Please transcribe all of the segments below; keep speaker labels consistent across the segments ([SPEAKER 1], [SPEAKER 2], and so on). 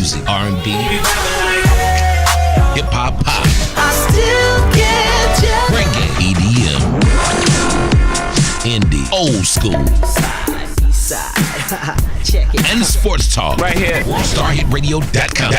[SPEAKER 1] music, R&B, hip hop, pop,
[SPEAKER 2] I still get you.
[SPEAKER 1] reggae, EDM, indie, old school,
[SPEAKER 2] Side. Check it.
[SPEAKER 1] and sports talk.
[SPEAKER 3] Right here.
[SPEAKER 1] WorldstarHitRadio.com.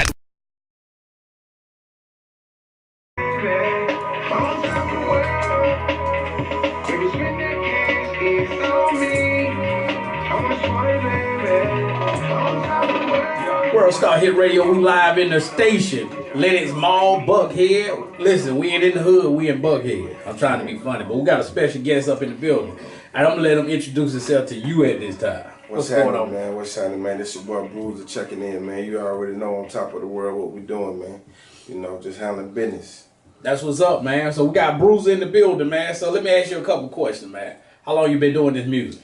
[SPEAKER 4] Worldstar Hit Radio, we live in the station. Lennox Mall, Buckhead. Listen, we ain't in the hood, we in Buckhead. I'm trying to be funny, but we got a special guest up in the building. And I'm gonna let him introduce himself to you at this time.
[SPEAKER 5] What's going on, man? What's happening, man? This your boy BRUSER checking in, man. You already know on top of the world what we doing, man. You know, just handling business.
[SPEAKER 4] That's what's up, man. So we got BRUSER in the building, man. So let me ask you a couple questions, man. How long you been doing this music?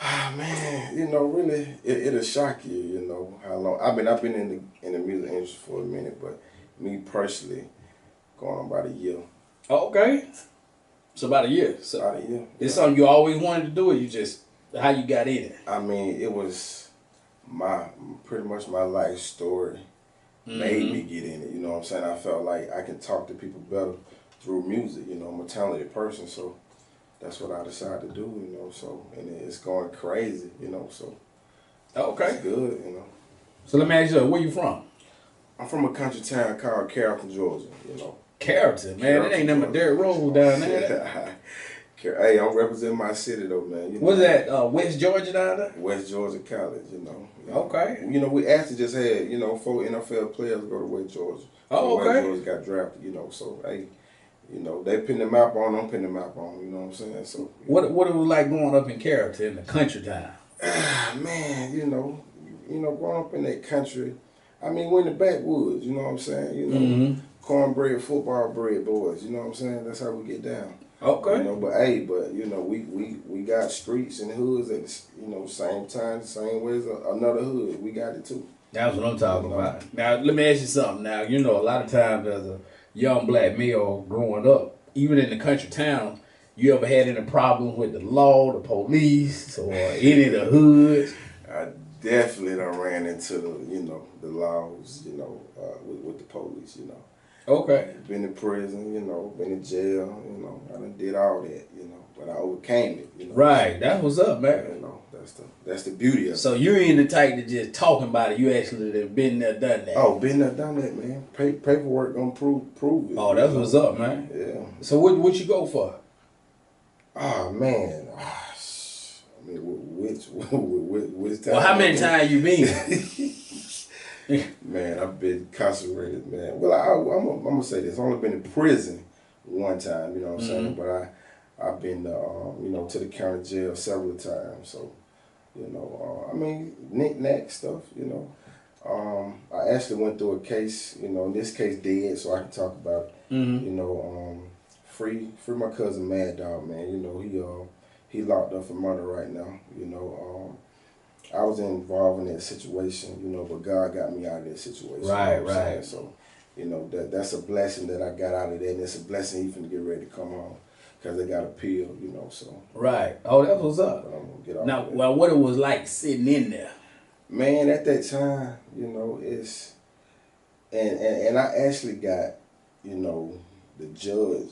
[SPEAKER 5] Ah, man, you know, really, it'll shock you, you know, how long. I've been in the music industry for a minute, but me personally, going on about a year.
[SPEAKER 4] Oh, okay. So about a year. So
[SPEAKER 5] About a year.
[SPEAKER 4] it's something you always wanted to do, or you just how you got in it?
[SPEAKER 5] I mean, it was pretty much my life story made me get in it. You know what I'm saying? I felt like I can talk to people better through music. You know, I'm a talented person, so that's what I decided to do. You know, so and it's going crazy. You know, so
[SPEAKER 4] Okay.
[SPEAKER 5] it's good. You know,
[SPEAKER 4] So let me ask you, where you from?
[SPEAKER 5] I'm from a country town called Carrollton, Georgia. You know.
[SPEAKER 4] Carrollton, man. It ain't nothing but dirt road down there.
[SPEAKER 5] Hey, I'm representing my city though, man. You know,
[SPEAKER 4] What's that? West Georgia down there?
[SPEAKER 5] West Georgia College, you know.
[SPEAKER 4] Okay.
[SPEAKER 5] You know, we actually just had, you know, 4 NFL players go to West Georgia.
[SPEAKER 4] Oh,
[SPEAKER 5] So
[SPEAKER 4] okay.
[SPEAKER 5] West Georgia got drafted, you know. So, hey, you know, they pin the map on, I'm pinning the map on, you know what I'm saying? So,
[SPEAKER 4] What it was like growing up in Carrollton, in the country town?
[SPEAKER 5] man, you know, growing up in that country, I mean, we're in the backwoods, you know what I'm saying? You know, cornbread, football bread boys, you know what I'm saying? That's how we get down.
[SPEAKER 4] Okay.
[SPEAKER 5] You know, but you know, we got streets and hoods at the, you know, same time, same way as another hood. We got it too.
[SPEAKER 4] That's what I'm talking about. Now, let me ask you something. Now, you know, a lot of times as a young black male growing up, even in the country town, you ever had any problems with the law, the police, or any of the hoods?
[SPEAKER 5] I definitely done ran into the, you know, the laws, you know, with the police, you know.
[SPEAKER 4] Okay.
[SPEAKER 5] Been in prison, you know, been in jail, you know. I done did all that, you know, but I overcame it, you know.
[SPEAKER 4] Right. That's what's up, man.
[SPEAKER 5] You know, that's the beauty of it.
[SPEAKER 4] So you ain't the type to just talking about it. You actually have been there, done that.
[SPEAKER 5] Oh, been there, done that, man. Paperwork gonna prove it.
[SPEAKER 4] Oh, that's what's up, man.
[SPEAKER 5] Yeah.
[SPEAKER 4] So what you go for?
[SPEAKER 5] Oh man. I mean, which time?
[SPEAKER 4] Well, how many times you been?
[SPEAKER 5] Man, I've been incarcerated, man. Well, I'm gonna say this. I've only been in prison one time, you know what I'm saying? But I've been, you know, to the county jail several times. So, you know, I mean, knick-knack stuff, you know. I actually went through a case, you know, in this case dead, so I can talk about it. You know, free my cousin Mad Dog, man. You know, he locked up for murder right now. You know, I was involved in that situation, you know, but God got me out of that situation.
[SPEAKER 4] Right,
[SPEAKER 5] you know what I'm saying?
[SPEAKER 4] right.
[SPEAKER 5] So, you know, that's a blessing that I got out of that, and it's a blessing even to get ready to come home, because they got appeal, you know, so.
[SPEAKER 4] Right. Oh, that's what's up.
[SPEAKER 5] But I'm gonna get off
[SPEAKER 4] Now,
[SPEAKER 5] of that.
[SPEAKER 4] well, what it was like sitting in there?
[SPEAKER 5] Man, at that time, you know, it's, and I actually got, you know, the judge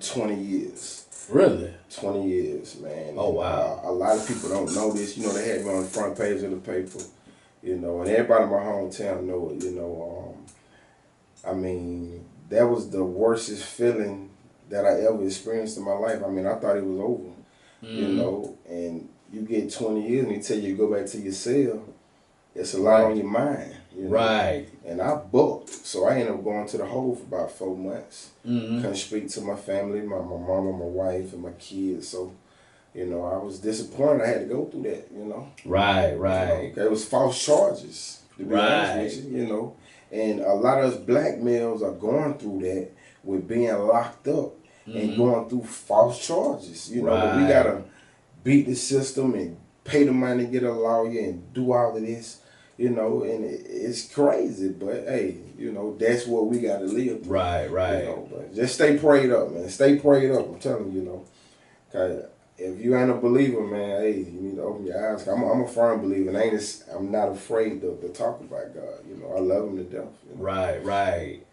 [SPEAKER 5] 20 years.
[SPEAKER 4] Really?
[SPEAKER 5] 20 years, man.
[SPEAKER 4] Oh, wow.
[SPEAKER 5] A lot of people don't know this. You know, they had me on the front page of the paper, you know, and everybody in my hometown know it, you know. I mean, that was the worstest feeling that I ever experienced in my life. I mean, I thought it was over, you know, and you get 20 years and they tell you to go back to your cell. It's a lot on your mind, you know.
[SPEAKER 4] Right.
[SPEAKER 5] And I booked, so I ended up going to the hole for about 4 months. Couldn't speak to my family, my mama, my wife, and my kids. So, you know, I was disappointed I had to go through that, you know.
[SPEAKER 4] Right, right.
[SPEAKER 5] You know, it was false charges, to be honest with you, you know. And a lot of us black males are going through that with being locked up and going through false charges, you know. But we got to beat the system and pay the money, get a lawyer, and do all of this. You know, and it's crazy, but hey, you know, that's what we got to live through.
[SPEAKER 4] Right, right.
[SPEAKER 5] You know, but just stay prayed up, man. Stay prayed up. I'm telling you, you know, 'cause if you ain't a believer, man, hey, you need to open your eyes. I'm a firm believer, and I'm not afraid to talk about God. You know, I love him to death. You know?
[SPEAKER 4] Right.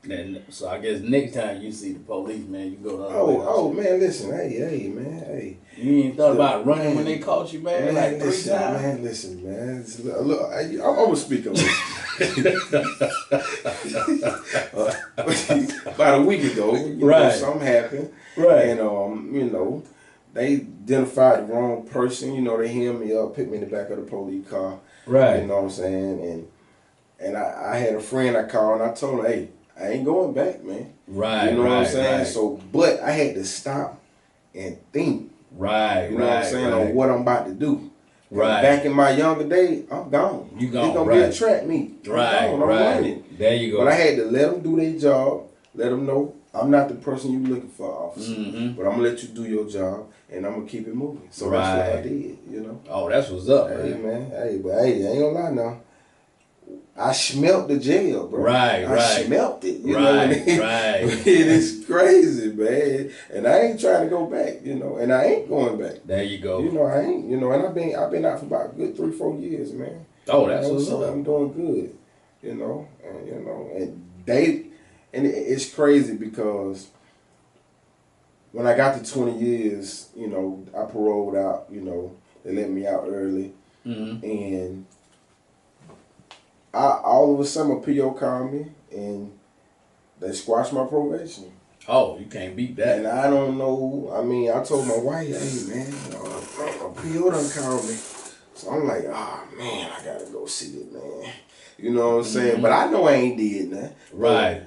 [SPEAKER 4] Then, so I guess next time you see the police, man, you go the other way.
[SPEAKER 5] Oh, man, listen, hey.
[SPEAKER 4] You ain't thought about running when they caught you, man? Like
[SPEAKER 5] listen,
[SPEAKER 4] 3 times?
[SPEAKER 5] man, listen, man. Look, I'm gonna speak on this. About a week ago, you know, something happened.
[SPEAKER 4] Right.
[SPEAKER 5] And, you know, they identified the wrong person. You know, they hemmed me up, put me in the back of the police car.
[SPEAKER 4] Right.
[SPEAKER 5] You know what I'm saying? And I had a friend I called, and I told him, hey, I ain't going back, man.
[SPEAKER 4] Right.
[SPEAKER 5] You know what I'm saying?
[SPEAKER 4] Right.
[SPEAKER 5] So, but I had to stop and think.
[SPEAKER 4] Right.
[SPEAKER 5] You know what I'm saying? On what I'm about to do.
[SPEAKER 4] Right.
[SPEAKER 5] Back in my younger day, I'm gone.
[SPEAKER 4] You gone.
[SPEAKER 5] It's gonna be a track meet. I'm gone. I'm running.
[SPEAKER 4] There you go.
[SPEAKER 5] But I had to let them do their job. Let them know I'm not the person you looking for, officer.
[SPEAKER 4] Mm-hmm.
[SPEAKER 5] But I'm gonna let you do your job, and I'm gonna keep it moving. So that's what I did. You know.
[SPEAKER 4] Oh, that's what's up,
[SPEAKER 5] Hey
[SPEAKER 4] man.
[SPEAKER 5] man. Hey, but hey, I ain't gonna lie now. I smelt the jail, bro.
[SPEAKER 4] Right.
[SPEAKER 5] I smelt it. You know
[SPEAKER 4] Right.
[SPEAKER 5] It is crazy, man. And I ain't trying to go back, you know. And I ain't going back.
[SPEAKER 4] There you go.
[SPEAKER 5] You know, I ain't. You know, and I've been out for about a good 3-4 years, man.
[SPEAKER 4] Oh, that's what's
[SPEAKER 5] so
[SPEAKER 4] up.
[SPEAKER 5] I'm doing good. You know, and it's crazy because when I got to 20 years, you know, I paroled out. You know, they let me out early, and all of a sudden, a PO called me and they squashed my probation.
[SPEAKER 4] Oh, you can't beat that.
[SPEAKER 5] And I don't know. I mean, I told my wife, hey, man, a PO done called me. So I'm like, oh, man, I got to go see it, man. You know what I'm saying? But I know I ain't did nothing.
[SPEAKER 4] Right.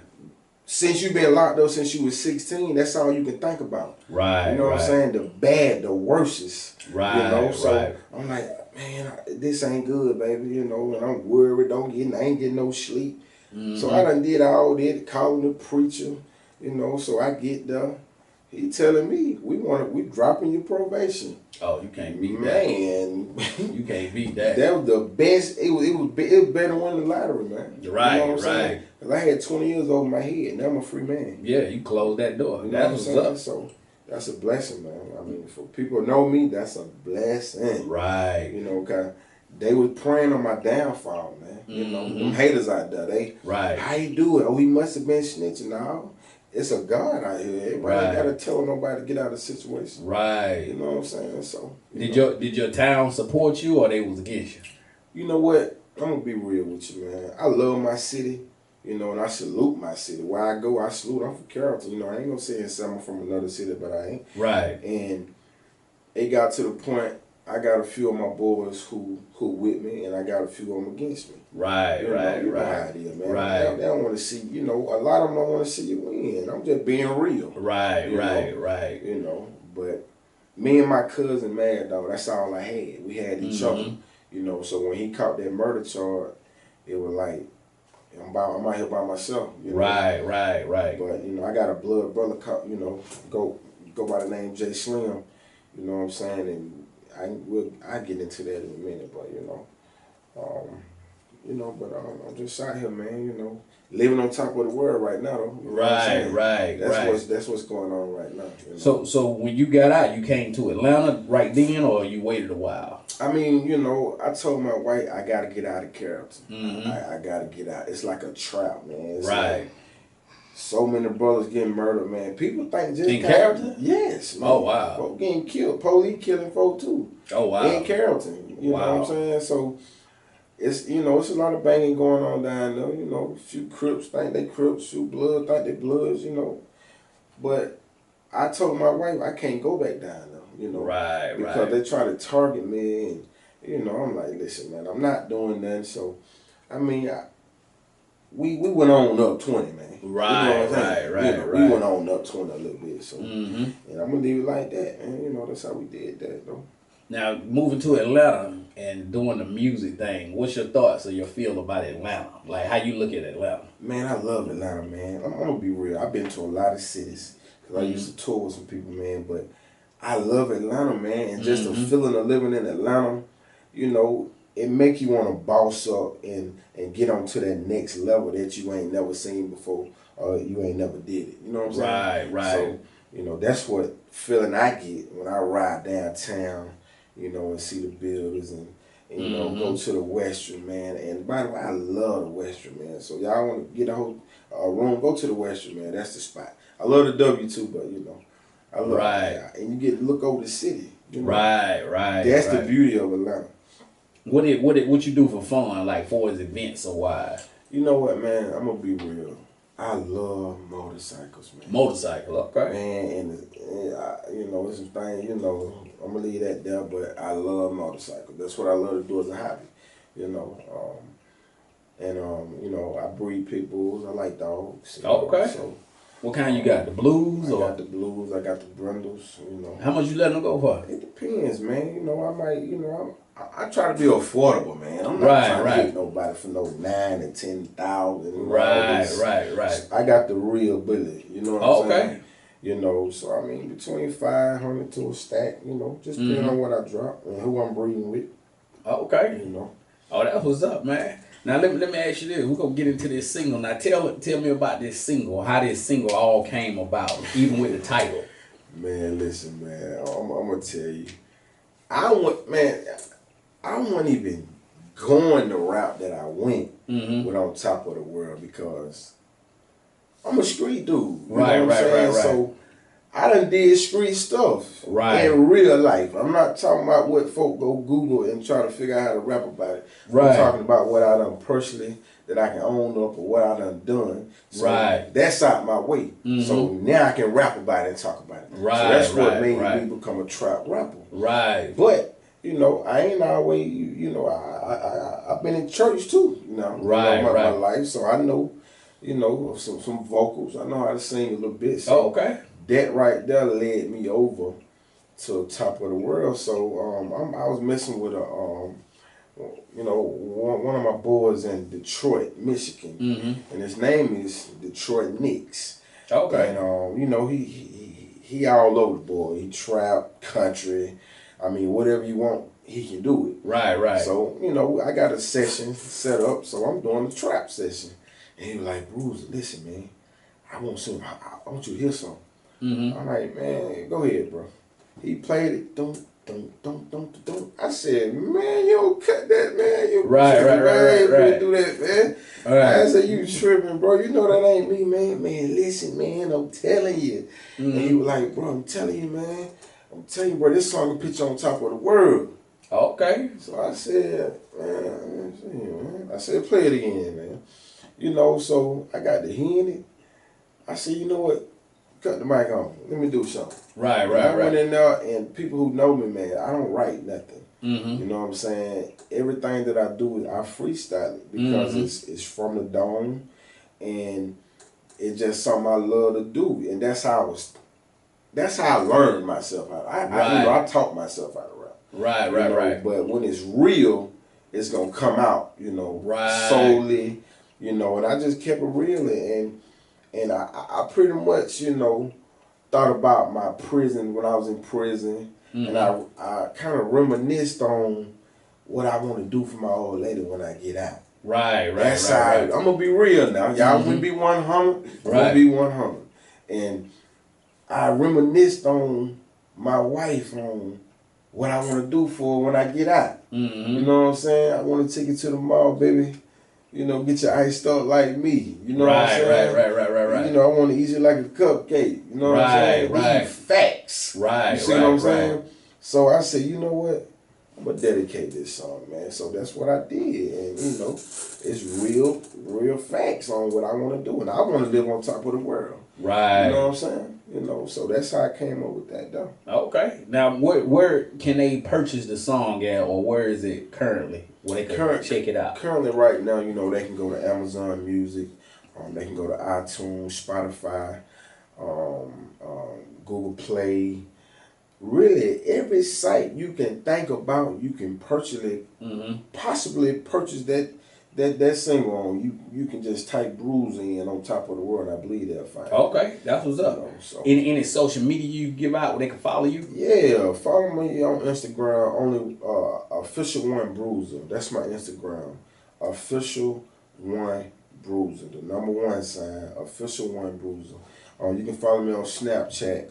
[SPEAKER 5] Since you been locked up since you was 16, that's all you can think about.
[SPEAKER 4] Right.
[SPEAKER 5] You know what I'm saying? The bad, the worstest.
[SPEAKER 4] Right.
[SPEAKER 5] You know, so I'm like, man, this ain't good, baby. You know, and I'm worried. I ain't getting no sleep. So I done did all that, calling the preacher. You know, so I get there. He telling me we dropping your probation.
[SPEAKER 4] Oh, you can't beat
[SPEAKER 5] man.
[SPEAKER 4] that. You can't beat that.
[SPEAKER 5] That was the best. It was better than winning the lottery, man.
[SPEAKER 4] Right,
[SPEAKER 5] you know what I'm saying? 'Cause I had 20 years over my head. Now I'm a free man.
[SPEAKER 4] Yeah, you closed that door.
[SPEAKER 5] You know
[SPEAKER 4] That's
[SPEAKER 5] what I'm
[SPEAKER 4] what's
[SPEAKER 5] saying?
[SPEAKER 4] up.
[SPEAKER 5] So that's a blessing, man. I mean, for people to know me, that's a blessing.
[SPEAKER 4] Right.
[SPEAKER 5] You know, cause they was praying on my downfall, man. You know, them haters out there, how you do it? Oh, he must have been snitching. No, it's a God out here. Everybody ain't gotta tell nobody to get out of the situation.
[SPEAKER 4] Right.
[SPEAKER 5] You know what I'm saying? So
[SPEAKER 4] did your town support you or they was against you?
[SPEAKER 5] You know what? I'm gonna be real with you, man. I love my city, you know, and I salute my city. Where I go, I salute. I'm from Carrollton, you know. I ain't gonna say I'm from another city, but I ain't.
[SPEAKER 4] Right.
[SPEAKER 5] And it got to the point I got a few of my boys who with me, and I got a few of them against me.
[SPEAKER 4] Right.
[SPEAKER 5] You know how it is, man. They don't want to see, you know. A lot of them don't want to see you win. I'm just being real.
[SPEAKER 4] Right.
[SPEAKER 5] You know, but me and my cousin Mad Dog, that's all I had. We had each other. You know, so when he caught that murder charge, it was like, I'm out here by myself. You know?
[SPEAKER 4] Right.
[SPEAKER 5] But, you know, I got a blood brother, you know, go by the name Jay Slim. You know what I'm saying? And I get into that in a minute, but, I'm just out here, man, you know, living on top of the world right now, though. You know
[SPEAKER 4] Right.
[SPEAKER 5] That's what's going on right now. You know?
[SPEAKER 4] So when you got out, you came to Atlanta right then, or you waited a while?
[SPEAKER 5] I mean, you know, I told my wife I got to get out of Carrollton. I got to get out. It's like a trap, man. It's like so many brothers getting murdered, man. People think just
[SPEAKER 4] in Carrollton?
[SPEAKER 5] Yes. Man.
[SPEAKER 4] Oh wow.
[SPEAKER 5] Folk getting killed. Police killing folk too.
[SPEAKER 4] Oh wow.
[SPEAKER 5] In Carrollton. You know what I'm saying? So it's, you know, it's a lot of banging going on down there. You know, a few Crips think they Crips, few Blood think they Bloods, you know. But I told my wife I can't go back down there, you know. Because they try to target me, and, you know, I'm like, listen, man, I'm not doing that. So, I mean, we went on up 20, man.
[SPEAKER 4] Right.
[SPEAKER 5] We went on up 20 a little bit. So, and I'm going to leave it like that, man. You know, that's how we did that, though.
[SPEAKER 4] Now, moving to Atlanta and doing the music thing, what's your thoughts or your feel about Atlanta? Like, how you look at Atlanta?
[SPEAKER 5] Man, I love Atlanta, man. I'm going to be real. I've been to a lot of cities because I used to tour with some people, man. But I love Atlanta, man. And just the feeling of living in Atlanta, you know, it make you want to boss up and get on to that next level that you ain't never seen before or you ain't never did it. You know what I'm saying?
[SPEAKER 4] Right.
[SPEAKER 5] So, you know, that's what feeling I get when I ride downtown, you know, and see the buildings and you know, go to the Western, man. And by the way, I love the Western, man. So y'all want to get a whole room, go to the Western, man. That's the spot. I love the W too, but you know, I love it. And you get to look over the city. You know?
[SPEAKER 4] Right.
[SPEAKER 5] That's the beauty of Atlanta.
[SPEAKER 4] What you do for fun, like for his events or why?
[SPEAKER 5] You know what, man? I'm gonna be real. I love motorcycles, man.
[SPEAKER 4] Motorcycle, okay.
[SPEAKER 5] Man, and you know, it's some things, you know, I'm gonna leave that there, but I love motorcycles. That's what I love to do as a hobby, you know. You know, I breed pit bulls. I like dogs.
[SPEAKER 4] Okay.
[SPEAKER 5] So,
[SPEAKER 4] what kind you got? The blues?
[SPEAKER 5] I got the blues. I got the brindles. You know.
[SPEAKER 4] How much you letting them go for?
[SPEAKER 5] It depends, man. You know, I might. You know, I try to be affordable, man. I'm not trying to hit nobody for no 9,000 and 10,000.
[SPEAKER 4] Right.
[SPEAKER 5] I got the real bullet. You know what I'm saying? You know, so I mean, between 500 to a stack. You know, just depending on what I drop and who I'm breeding with.
[SPEAKER 4] Okay.
[SPEAKER 5] You know.
[SPEAKER 4] Oh, that's what's up, man. Now let me ask you this. We're gonna get into this single. Now tell me about this single, how this single all came about, even with the title.
[SPEAKER 5] Man, listen, man. I'm gonna tell you. I wasn't even going the route that I went with On Top of the World because I'm a street dude. You know what I'm saying? So I done did street stuff in real life. I'm not talking about what folk go Google and try to figure out how to rap about it. I'm talking about what I done personally that I can own up or what I done. So that's out my way. So now I can rap about it and talk about it. So that's what made me become a trap rapper. But you know, I ain't always, you know, I've been in church too, you know, my life. So I know, you know, some vocals. I know how to sing a little bit. So that right there led me over to Top of the World. So I was messing with you know, one of my boys in Detroit, Michigan, and his name is Detroit Knicks. And you know, he all over the board. He trap, country. I mean, whatever you want, he can do it.
[SPEAKER 4] Right.
[SPEAKER 5] So, you know, I got a session set up, so I'm doing the trap session. And he was like, Bruce, listen, man, I want you to hear something. I'm like, man, go ahead, bro. He played it, don't. I said, man, you don't cut that, man. You tripping, do that, man. I said, you tripping, bro. You know that ain't me, man. Man, listen, man, I'm telling you. And he was like, bro, I'm telling you, man. I'm telling you, bro, this song will put you on top of the world.
[SPEAKER 4] Okay.
[SPEAKER 5] So I said, man, I said, play it again, man. You know, so I got to hearing it. I said, you know what? Cut the mic on. Let me do something. I went in there, and people who know me, man, I don't write nothing. You know what I'm saying? Everything that I do, I freestyle it because it's from the dome, and it's just something I love to do, and that's how I learned myself how. I taught myself how to rap. Right. But when it's real, it's gonna come out, you know, solely, you know. And I just kept it real, and I pretty much, you know, thought about my prison when I was in prison, and I kind of reminisced on what I want to do for my old lady when I get out. Right. I'm gonna be real now. Y'all would be 100. I'm gonna be 100, and I reminisced on my wife on what I want to do for her when I get out. You know what I'm saying? I want to take you to the mall, baby. You know, get your iced up like me. You know what I'm saying? Right. You know, I want to eat you like a cupcake. You know what I'm saying? Eat facts. You see what I'm saying? So I said, you know what? I'm going to dedicate this song, man. So that's what I did. And, you know, it's real facts on what I want to do. And I want to live on top of the world. You know what I'm saying? You know, so that's how I came up with that, though. Okay. Now, where can they purchase the song at, or where is it currently? Where they can check it out? Currently, right now, you know, they can go to Amazon Music. They can go to iTunes, Spotify, Google Play. Really, every site you can think about, you can possibly purchase that single on. You can just type BRUSER in On Top of the World, and I believe they'll find it. Okay, that's what's up. You know, so. Any social media you give out where they can follow you? Yeah, follow me on Instagram, only official1 BRUSER. That's my Instagram. Official1 BRUSER, the number 1 sign, official1 BRUSER. You can follow me on Snapchat.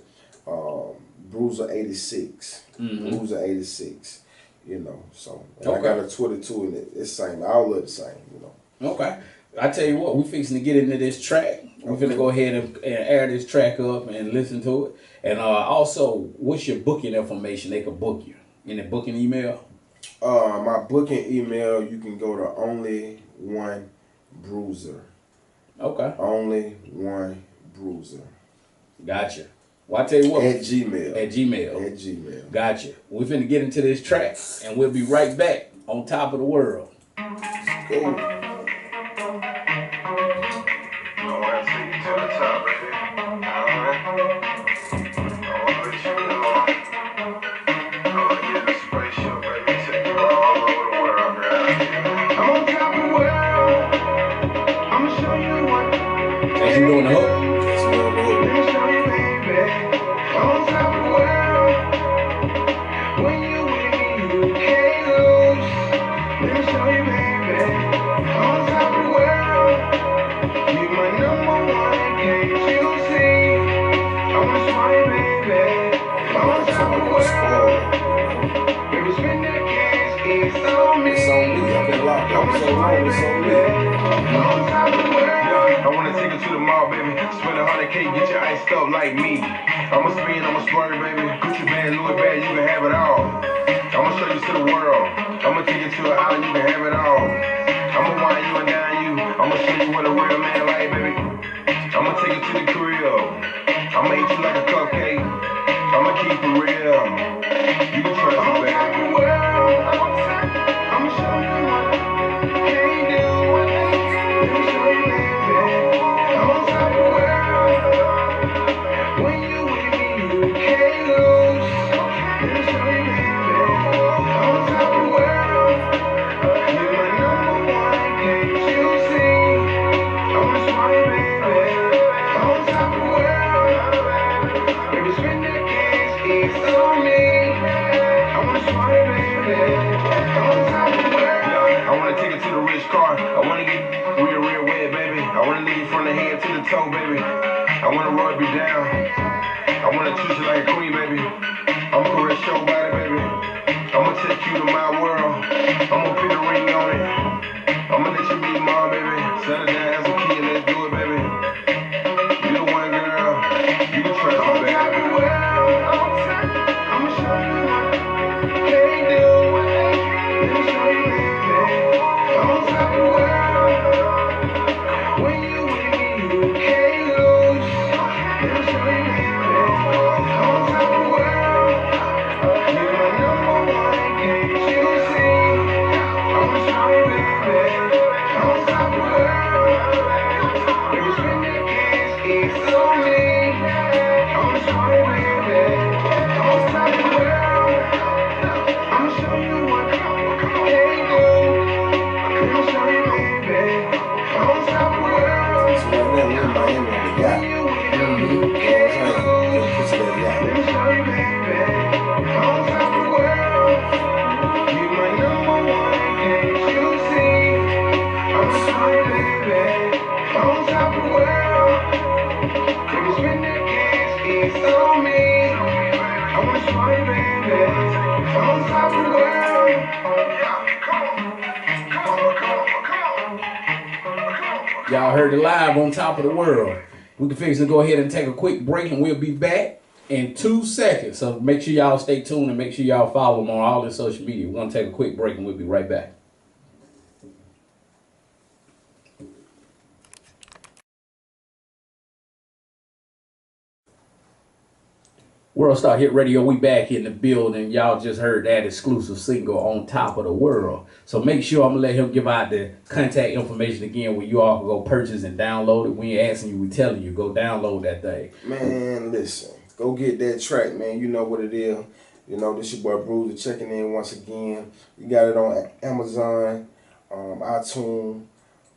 [SPEAKER 5] BRUSER 86. BRUSER 86. You know, so and
[SPEAKER 4] Okay.
[SPEAKER 5] I got a Twitter too, and it's same. All of the same. You know.
[SPEAKER 4] Okay. I tell you what, we fixing to get into this track. We're finna go ahead and air this track up and listen to it. And also, what's your booking information? They can book you. In the booking email?
[SPEAKER 5] My booking email, you can go to Only One BRUSER.
[SPEAKER 4] Okay.
[SPEAKER 5] Only One BRUSER.
[SPEAKER 4] Gotcha. Well, I tell you what.
[SPEAKER 5] At Gmail.
[SPEAKER 4] At Gmail.
[SPEAKER 5] At Gmail.
[SPEAKER 4] Gotcha. We're finna get into this track, and we'll be right back on Top of the World.
[SPEAKER 5] Cool.
[SPEAKER 4] As you doing the hook?
[SPEAKER 3] I wanna take her to the mall, baby. Spend 100K, get your iced up like me. I'ma spin, I'ma splurge, baby. Gucci bag, Louis bag, you can have it all. I'ma show you to the world. I'ma take you to an island, you can have it all. I'ma wine you and dine you. I'ma show you what a real man like, baby. I'ma take you to the crib. I'ma eat you like a cupcake. I'ma keep it real. You can trust me, baby. I'ma show you what I can't do. Let me show you, baby. I'm on top of the world. When you with me, you can't lose. Let me show you, baby. I'm on top of the world. You're my number one, can't you see? I'm a smart baby. I'm on top of the world. Baby, spend that cash, it's on me. I'm a smart baby. I'm on top of the world. I wanna take it to the rich car. I wanna get real wet, baby. I wanna leave you from the head to the toe, baby. I wanna rub you down. I wanna treat you like a queen, baby. I'ma caress your body, baby. I'ma take you to my world. I'ma put a ring on it. I'ma let you meet mom, baby. Settle down as a kid, let's do it, baby. You the one, girl. You can trust me, baby. I'ma show you what I can't do. Let me show you, baby. I'm on top of the world. When you with me, you can't lose. Let me show you, baby. I'm on top of the world. You're my number one, can't you see? I'm a smart baby. I'm on top of the world. Baby, spend that cash, it's on me. I'm a smart baby. I'm on top of the world. I'ma show you what I can't do. Let me show you, baby. I'm on top of the world.
[SPEAKER 5] So right now we're in Miami on the yacht.
[SPEAKER 3] You can't lose. Let me show you, baby. I'm on top of the world. You're my number one, can't you see? I'm a smart baby. I'm on top of the world. Baby, spend that cash, it's on me. I'm a smart baby. I'm on top of the world.
[SPEAKER 4] Y'all heard it live on Top of the World. We can fix to go ahead and take a quick break, and we'll be back in 2 seconds. So make sure y'all stay tuned and make sure y'all follow them on all their social media. We're going to take a quick break, and we'll be right back. Worldstar Hit Radio, we back in the building. Y'all just heard that exclusive single on Top of the World. So make sure I'm going to let him give out the contact information again where you all can go purchase and download it. We ain't asking you, we telling you, go download that thing.
[SPEAKER 5] Man, listen. Go get that track, man. You know what it is. You know, this your boy BRUSER checking in once again. You got it on Amazon, iTunes,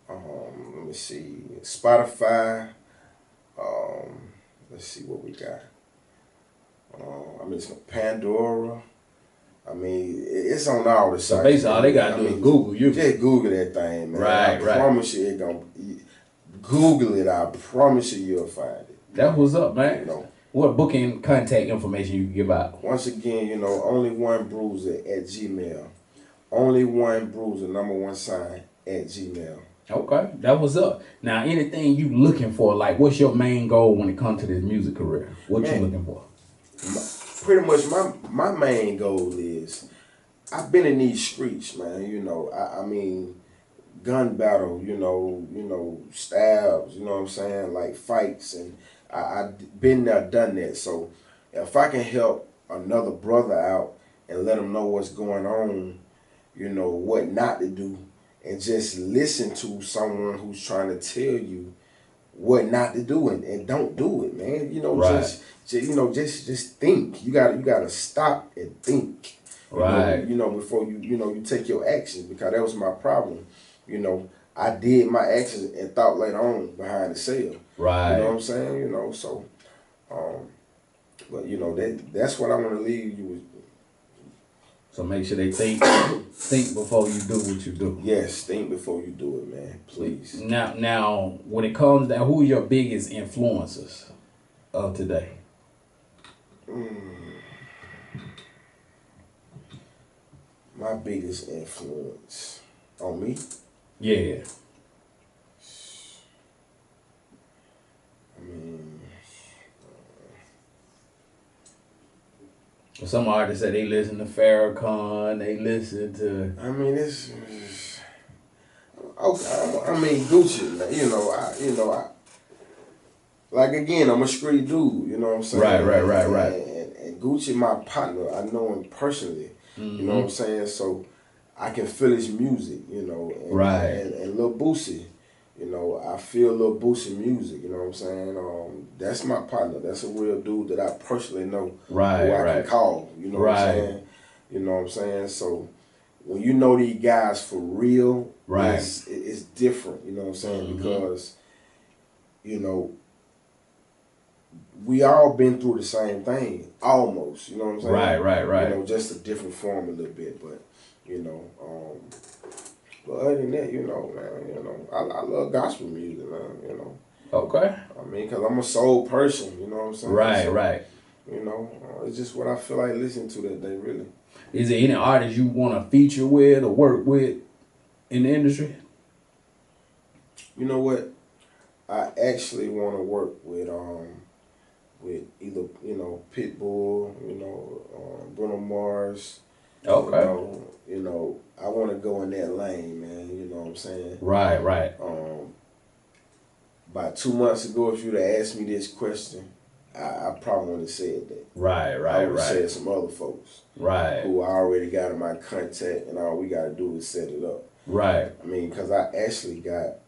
[SPEAKER 5] let me see, Spotify. Let's see what we got. I mean, it's Pandora. I mean, it's on all the sites.
[SPEAKER 4] So basically, all they got to do is Google you.
[SPEAKER 5] Just Google that thing, man.
[SPEAKER 4] Right,
[SPEAKER 5] I promise you, Google it. I promise you'll find it.
[SPEAKER 4] That was up, man.
[SPEAKER 5] You know.
[SPEAKER 4] What booking contact information you can give out?
[SPEAKER 5] Once again, you know, only one bruiser at Gmail. Only one bruiser, #1 sign at Gmail.
[SPEAKER 4] Okay, that was up. Now, anything you looking for? Like, what's your main goal when it comes to this music career? What you looking for?
[SPEAKER 5] Pretty much my main goal is, I've been in these streets, man. You know, I mean, gun battle, you know, stabs, you know what I'm saying, like fights, and I been there, done that. So if I can help another brother out and let him know what's going on, you know, what not to do, and just listen to someone who's trying to tell you what not to do, and don't do it, man. You know,
[SPEAKER 4] right.
[SPEAKER 5] just think. You gotta stop and think.
[SPEAKER 4] Right.
[SPEAKER 5] You know, before you take your actions, because that was my problem. You know, I did my actions and thought later on behind the sale.
[SPEAKER 4] Right.
[SPEAKER 5] You know what I'm saying? You know, so but you know, that's what I want to leave you with.
[SPEAKER 4] So make sure they think before you do what you do.
[SPEAKER 5] Yes, think before you do it, man. Please.
[SPEAKER 4] Now, when it comes down, who are your biggest influencers of today?
[SPEAKER 5] My biggest influence on me?
[SPEAKER 4] Yeah.
[SPEAKER 5] I mean,
[SPEAKER 4] Some artists say they listen to Farrakhan, they listen to...
[SPEAKER 5] I mean, it's okay. I mean, Gucci, man. I like, again, I'm a street dude. You know what I'm saying?
[SPEAKER 4] Right.
[SPEAKER 5] And Gucci, my partner, I know him personally. You know what I'm saying? So I can feel his music. You know, and Lil Boosie. You know, I feel Lil Boosie music. You know what I'm saying? That's my partner. That's a real dude that I personally know. Who I can call. You know what I'm saying? You know what I'm saying? So when you know these guys for real, it's different. You know what I'm saying? Because, you know, we all been through the same thing, almost. You know what I'm saying?
[SPEAKER 4] Right.
[SPEAKER 5] You know, just a different form a little bit, but you know. But other than that, you know, man, you know, I love gospel music, man. You know.
[SPEAKER 4] Okay.
[SPEAKER 5] I mean, cause I'm a soul person. You know what I'm saying?
[SPEAKER 4] Right.
[SPEAKER 5] You know, it's just what I feel like listening to that day, really.
[SPEAKER 4] Is there any artist you want to feature with or work with in the industry?
[SPEAKER 5] You know what? I actually want to work with either, you know, Pitbull, you know, Bruno Mars.
[SPEAKER 4] Okay.
[SPEAKER 5] You know, I want to go in that lane, man. You know what I'm saying?
[SPEAKER 4] Right.
[SPEAKER 5] About 2 months ago, if you'd have asked me this question, I probably wouldn't have said that.
[SPEAKER 4] Right.
[SPEAKER 5] I would have said some other folks.
[SPEAKER 4] Right.
[SPEAKER 5] Who I already got in my contact, and all we got to do is set it up.
[SPEAKER 4] Right.
[SPEAKER 5] I mean, because I actually got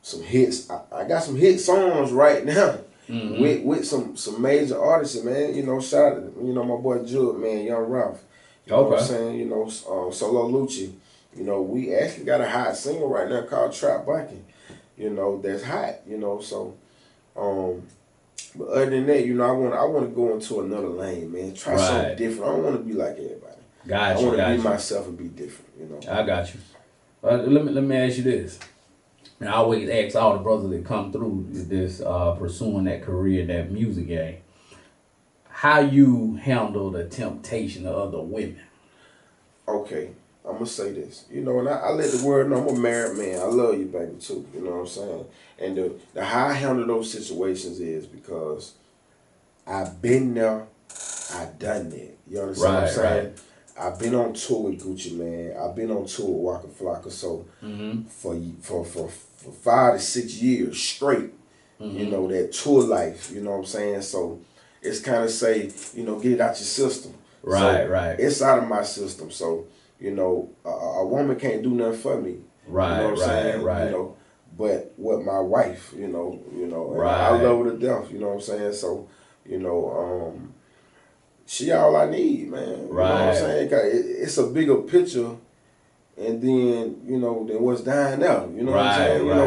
[SPEAKER 5] some hits. I got some hit songs right now with some major artists, man. You know, shout out to, you know, my boy Jude, man, Young Ralph. You know what I'm saying? You know, Solo Lucci. You know, we actually got a hot single right now called Trap Bucking. You know, that's hot. You know, so but other than that, you know, I want to go into another lane, man. Try something different. I don't want to be like everybody. I want to be myself and be different. You know.
[SPEAKER 4] I got you. Let me ask you this. And I always ask all the brothers that come through this pursuing that career, that music game, how you handle the temptation of other women.
[SPEAKER 5] Okay, I'm gonna say this. You know, and I let the world know I'm a married man. I love you, baby, too. You know what I'm saying? And the how I handle those situations is because I've been there, I've done that. You understand what I'm saying?
[SPEAKER 4] Right.
[SPEAKER 5] I've been on tour with Gucci, man. I've been on tour with Waka Flocka. So for 5 to 6 years straight, you know, that tour life, you know what I'm saying? So it's kind of say, you know, get it out your system.
[SPEAKER 4] Right.
[SPEAKER 5] It's out of my system. So, you know, a woman can't do nothing for me.
[SPEAKER 4] Right,
[SPEAKER 5] you know what I'm saying?
[SPEAKER 4] right.
[SPEAKER 5] You know, but what my wife, you know, and
[SPEAKER 4] right.
[SPEAKER 5] I love her to death, you know what I'm saying? So, you know, she all I need, man.
[SPEAKER 4] Right.
[SPEAKER 5] You know what I'm saying? 'Cause it's a bigger picture, and then, you know, than what's dying out. You know what I'm saying? You know,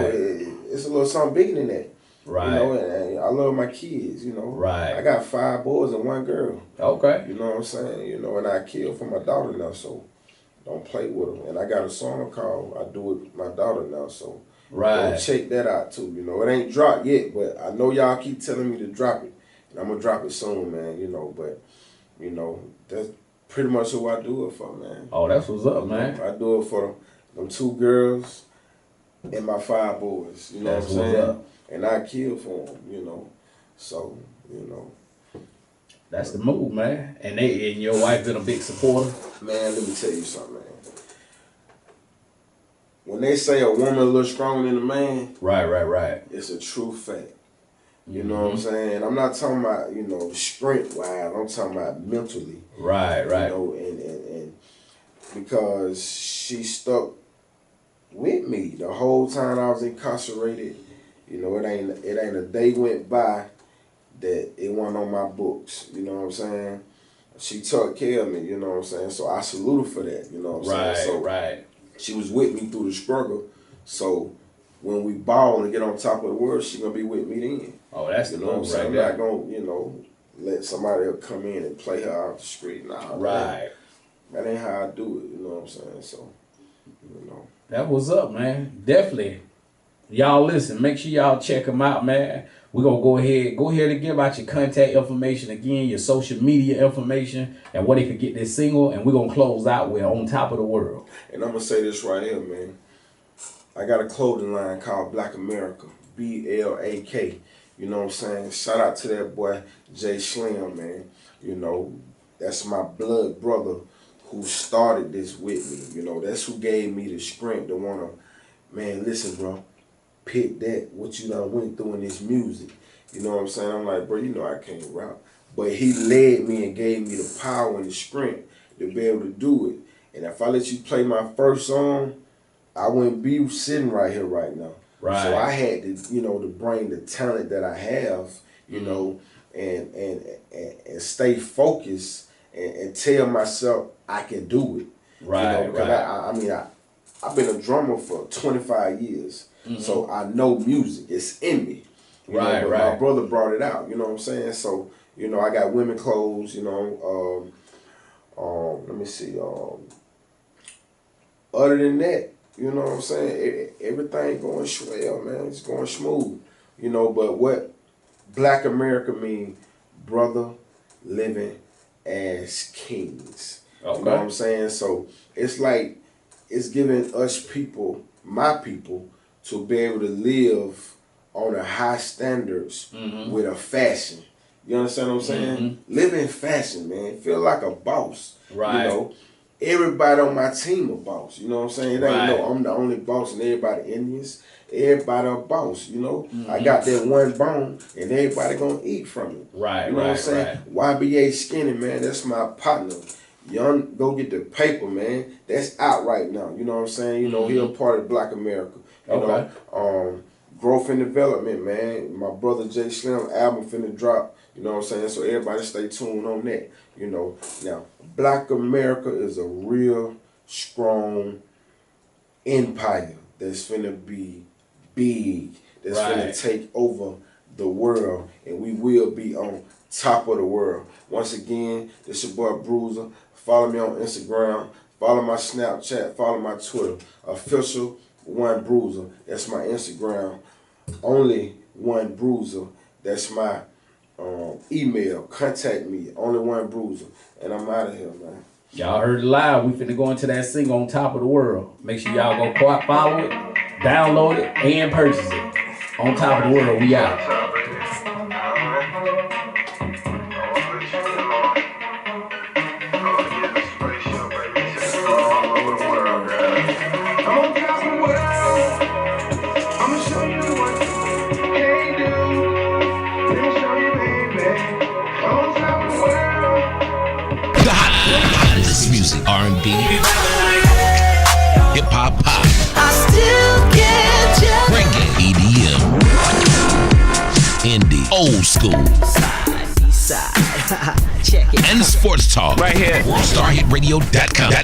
[SPEAKER 5] it's a little something bigger than that.
[SPEAKER 4] Right.
[SPEAKER 5] You know, and I love my kids, you know.
[SPEAKER 4] Right.
[SPEAKER 5] I got 5 boys and 1 girl.
[SPEAKER 4] Okay.
[SPEAKER 5] You know what I'm saying? You know, and I kill for my daughter now, so don't play with her. And I got a song called I Do It With My Daughter now, so go check that out too. You know, it ain't dropped yet, but I know y'all keep telling me to drop it. I'm gonna drop it soon, man. You know, but you know that's pretty much who I do it for, man.
[SPEAKER 4] Oh, that's what's up, man.
[SPEAKER 5] I do it for them 2 girls and my 5 boys. You know
[SPEAKER 4] That's
[SPEAKER 5] what I'm
[SPEAKER 4] what's
[SPEAKER 5] saying?
[SPEAKER 4] up.
[SPEAKER 5] And I kill for them. You know, so you know.
[SPEAKER 4] That's the move, man. And your wife been a big supporter.
[SPEAKER 5] Man, let me tell you something, man. When they say a woman a little stronger than a man,
[SPEAKER 4] Right.
[SPEAKER 5] it's a true fact. You know what I'm saying? I'm not talking about, you know, strength-wise. I'm talking about mentally.
[SPEAKER 4] Right.
[SPEAKER 5] You know, and because she stuck with me the whole time I was incarcerated. You know, it ain't a day went by that it wasn't on my books. You know what I'm saying? She took care of me. You know what I'm saying? So I salute her for that. You know what I'm saying? So
[SPEAKER 4] Right.
[SPEAKER 5] she was with me through the struggle. So when we ball and get on top of the world, she gonna be with me then.
[SPEAKER 4] Oh, that's the
[SPEAKER 5] You know what I'm
[SPEAKER 4] move
[SPEAKER 5] saying?
[SPEAKER 4] right
[SPEAKER 5] I'm
[SPEAKER 4] there.
[SPEAKER 5] not gonna, you know, let somebody else come in and play her off the street. Nah,
[SPEAKER 4] Right.
[SPEAKER 5] That ain't how I do it. You know what I'm saying? So, you know.
[SPEAKER 4] That was up, man. Definitely. Y'all listen, make sure y'all check them out, man. We're gonna go ahead and give out your contact information again, your social media information, and where they could get this single, and we're gonna close out with On Top of the World.
[SPEAKER 5] And I'm gonna say this right here, man. I got a clothing line called Blak America, BLAK. You know what I'm saying? Shout out to that boy Jay Slim, man. You know, that's my blood brother who started this with me. You know, that's who gave me the strength to wanna, man, listen, bro, pick that, what you done went through in this music. You know what I'm saying? I'm like, bro, you know I can't rap. But he led me and gave me the power and the strength to be able to do it. And if I let you play my first song, I wouldn't be sitting right here right now.
[SPEAKER 4] Right.
[SPEAKER 5] So I had to, you know, to bring the talent that I have, you know, and stay focused and tell myself I can do it.
[SPEAKER 4] Right,
[SPEAKER 5] You know, because I've been a drummer for 25 years. So I know music. It's in me. You know, but my brother brought it out. You know what I'm saying? So, you know, I got women clothes, you know. Let me see. Other than that, you know what I'm saying? Everything going swell, man. It's going smooth. You know, but what Blak America mean, brother living as kings.
[SPEAKER 4] Okay.
[SPEAKER 5] You know what I'm saying? So it's like, it's giving us people, my people, to be able to live on a high standards with a fashion. You understand what I'm saying? Live in fashion, man. Feel like a boss.
[SPEAKER 4] Right.
[SPEAKER 5] You know, everybody on my team a boss. You know what I'm saying? It ain't no I'm the only boss and everybody Indians. Everybody a boss, you know? I got that one bone and everybody gonna eat from it.
[SPEAKER 4] Right,
[SPEAKER 5] You know what I'm saying? YBA Skinny, man, that's my partner. Young, go get the paper, man. That's out right now. You know what I'm saying? You know, he a part of Blak America. You know, growth and development, man. My brother Jay Slim album finna drop. You know what I'm saying? So everybody stay tuned on that. You know, now Blak America is a real strong empire that's finna be big. That's finna take over the world, and we will be on top of the world. Once again, this your boy BRUSER. Follow me on Instagram. Follow my Snapchat. Follow my Twitter. Official One BRUSER. That's my Instagram. Only One BRUSER. That's my email. Contact me. Only One BRUSER. And I'm out of here, man.
[SPEAKER 4] Y'all heard it live. We finna go into that single On Top of the World. Make sure y'all go follow it, download it, and purchase it. On Top of the World, we out.
[SPEAKER 1] Music, R&B, hip hop, pop,
[SPEAKER 2] I still get you.
[SPEAKER 1] reggae, EDM, indie, old school,
[SPEAKER 2] Side, check it.
[SPEAKER 1] and sports talk. Right here. WorldstarHitRadio.com.